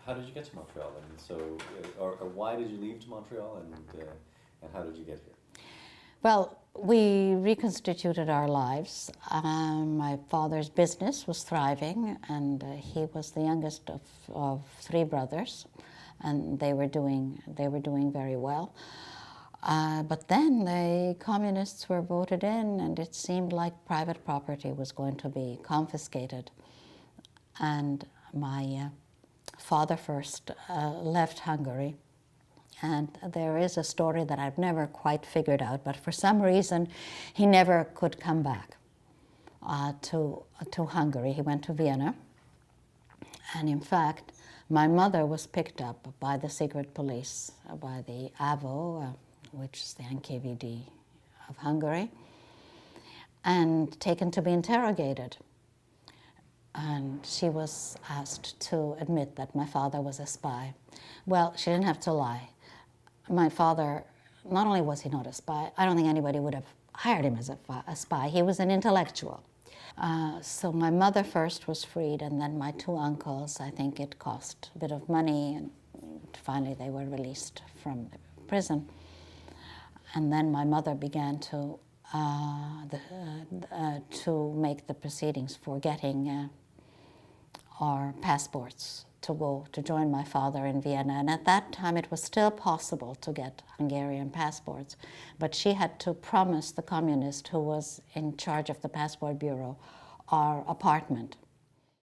how did you get to Montreal? And so, or why did you leave to Montreal, and how did you get here? Well, we reconstituted our lives. My father's business was thriving, and he was the youngest of three brothers, and they were doing very well. But then the communists were voted in, and it seemed like private property was going to be confiscated. And my father first left Hungary. And there is a story that I've never quite figured out, but for some reason he never could come back to Hungary. He went to Vienna. And in fact, my mother was picked up by the secret police, by the AVO, which is the NKVD of Hungary, and taken to be interrogated. And she was asked to admit that my father was a spy. Well, she didn't have to lie. My father, not only was he not a spy, I don't think anybody would have hired him as a spy. He was an intellectual. So my mother first was freed, and then my two uncles. I think it cost a bit of money, and finally they were released from prison. And then my mother began to make the proceedings for getting our passports to go to join my father in Vienna. And at that time it was still possible to get Hungarian passports, but she had to promise the communist who was in charge of the passport bureau our apartment.